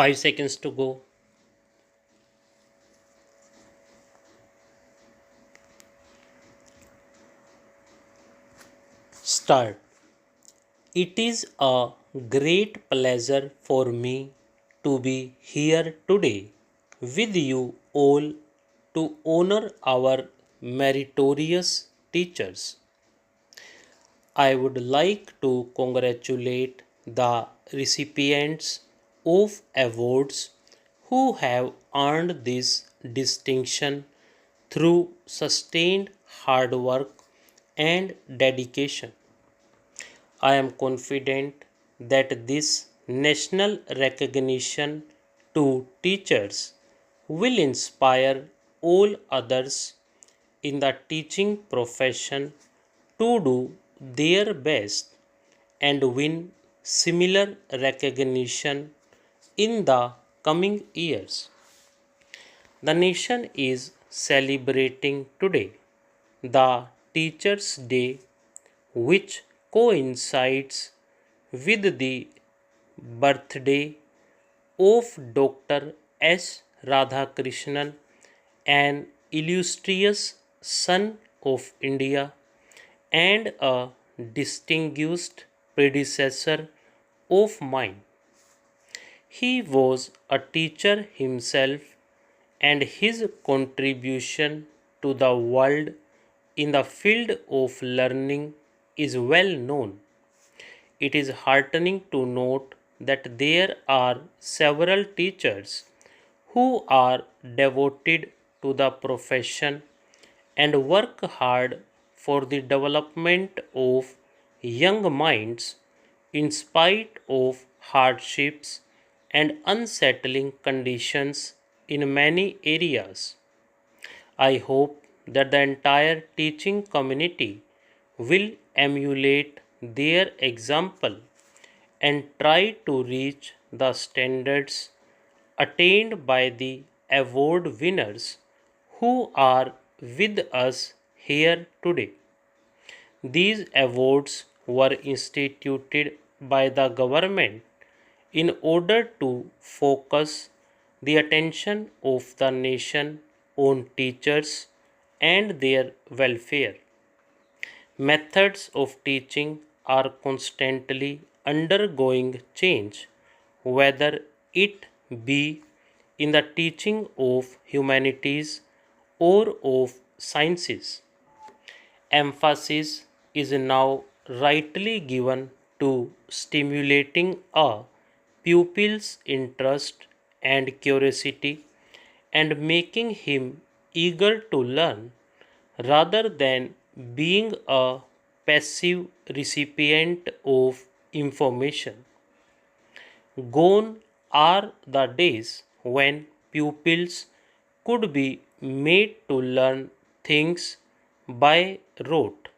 5 seconds to go. Start. It is a great pleasure for me to be here today with you all to honor our meritorious teachers. I would like to congratulate the recipients of awards who have earned this distinction through sustained hard work and dedication. I am confident that this national recognition to teachers will inspire all others in the teaching profession to do their best and win similar recognition in the coming years. The nation is celebrating today the Teachers' Day, which coincides with the birthday of Dr. S. Radhakrishnan, an illustrious son of India and a distinguished predecessor of mine. He was a teacher himself, and his contribution to the world in the field of learning is well known. It is heartening to note that there are several teachers who are devoted to the profession and work hard for the development of young minds in spite of hardships and unsettling conditions in many areas. I hope that the entire teaching community will emulate their example and try to reach the standards attained by the award winners who are with us here today. These awards were instituted by the government in order to focus the attention of the nation on teachers and their welfare. Methods of teaching are constantly undergoing change, whether it be in the teaching of humanities or of sciences. Emphasis is now rightly given to stimulating a pupil's interest and curiosity and making him eager to learn rather than being a passive recipient of information. Gone are the days when pupils could be made to learn things by rote.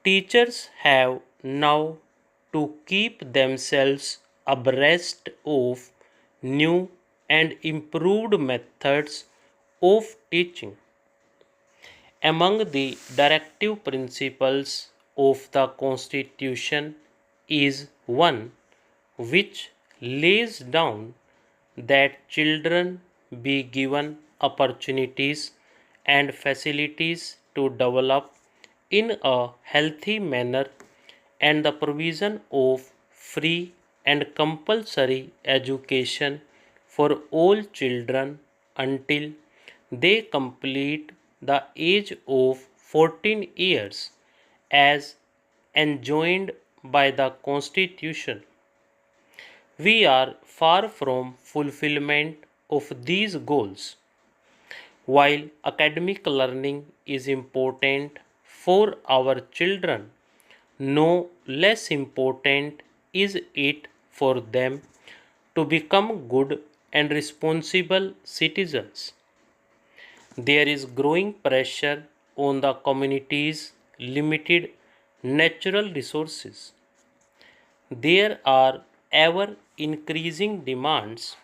Teachers have now to keep themselves abreast of new and improved methods of teaching. Among the directive principles of the Constitution is one which lays down that children be given opportunities and facilities to develop in a healthy manner, and the provision of free and compulsory education for all children until they complete the age of 14 years as enjoined by the Constitution. We are far from fulfillment of these goals. While academic learning is important for our children, no less important is it for them to become good and responsible citizens. There is growing pressure on the community's limited natural resources. There are ever increasing demands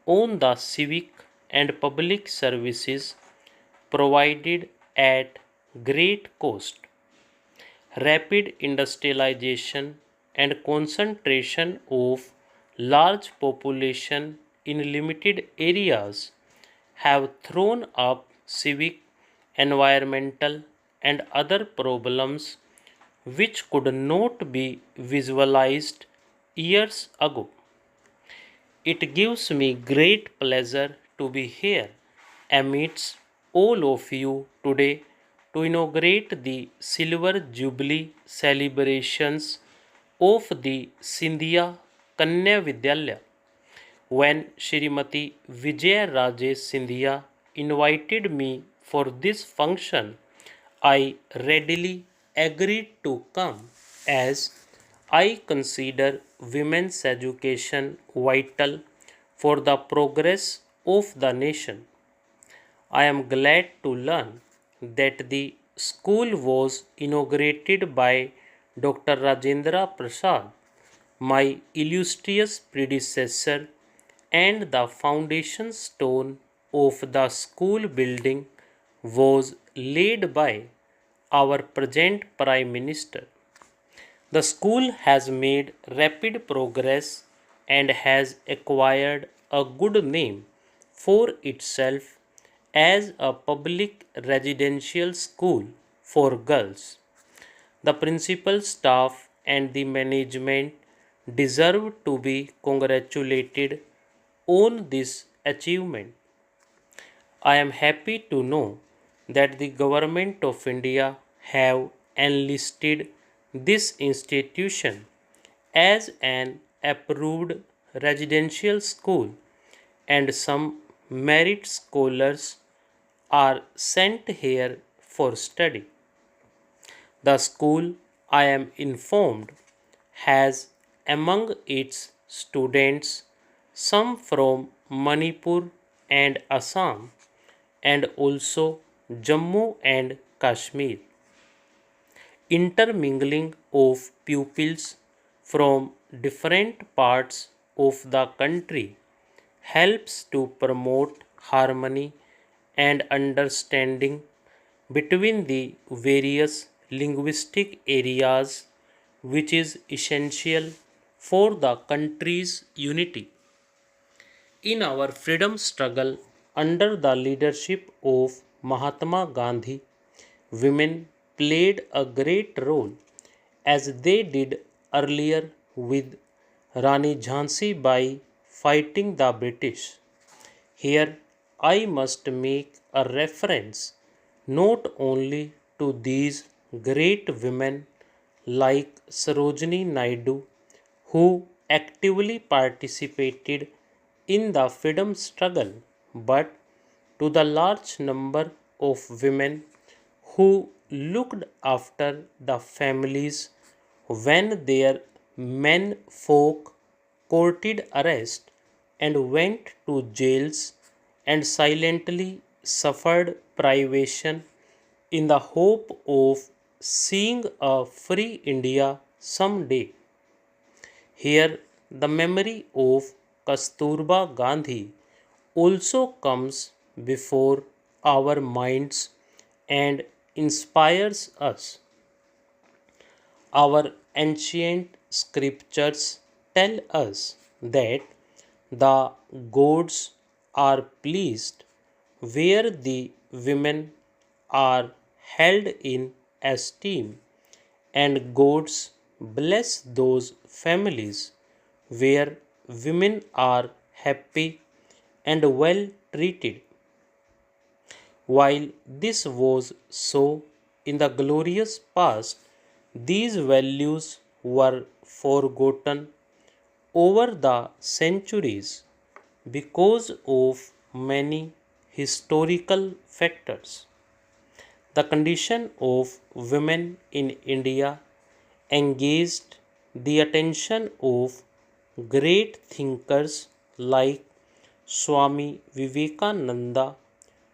on the civic and public services provided at great cost. Rapid industrialization and concentration of large population in limited areas have thrown up civic, environmental, and other problems which could not be visualized years ago. It gives me great pleasure to be here amidst all of you today to inaugurate the Silver Jubilee celebrations of the Sindhya Kanya Vidyalaya. When Shrimati Vijaya Rajesh Sindhya invited me for this function, I readily agreed to come as I consider women's education vital for the progress of the nation. I am glad to learn that the school was inaugurated by Dr. Rajendra Prasad, my illustrious predecessor, and the foundation stone of the school building was laid by our present Prime Minister. The school has made rapid progress and has acquired a good name for itself as a public residential school for girls. The principal staff and the management deserve to be congratulated on this achievement. I am happy to know that the government of India have enlisted this institution as an approved residential school and some merit scholars are sent here for study. The school, I am informed, has among its students some from Manipur and Assam and also Jammu and Kashmir. Intermingling of pupils from different parts of the country helps to promote harmony and understanding between the various linguistic areas, which is essential for the country's unity. In our freedom struggle under the leadership of Mahatma Gandhi, women played a great role as they did earlier with Rani Jhansi Bai fighting the British. Here I must make a reference not only to these great women like Sarojini Naidu, who actively participated in the freedom struggle, but to the large number of women who looked after the families when their men folk courted arrest and went to jails and silently suffered privation in the hope of seeing a free India someday. Here, the memory of Kasturba Gandhi also comes before our minds and inspires us. Our ancient scriptures tell us that the gods are pleased where the women are held in esteem, and gods bless those families where women are happy and well treated. While this was so in the glorious past, these values were forgotten over the centuries because of many historical factors. The condition of women in India engaged the attention of great thinkers like Swami Vivekananda,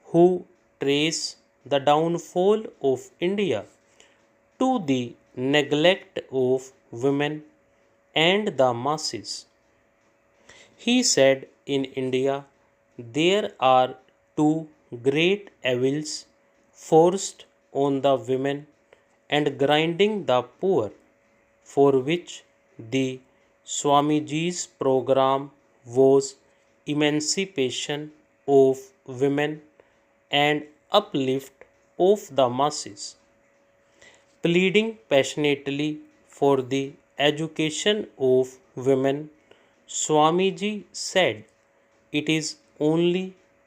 who trace the downfall of India to the neglect of women and the masses. He said in India there are two great evils forced on the women and grinding the poor, for which the Swamiji's program was emancipation of women and uplift of the masses. Pleading passionately for the education of women, Swamiji said, "It is only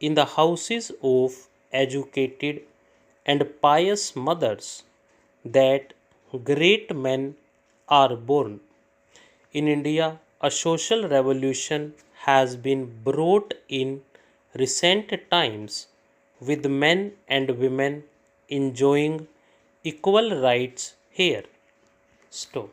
in the houses of educated and pious mothers that great men are born." In India, a social revolution has been brought in recent times, with men and women enjoying equal rights here. Stop.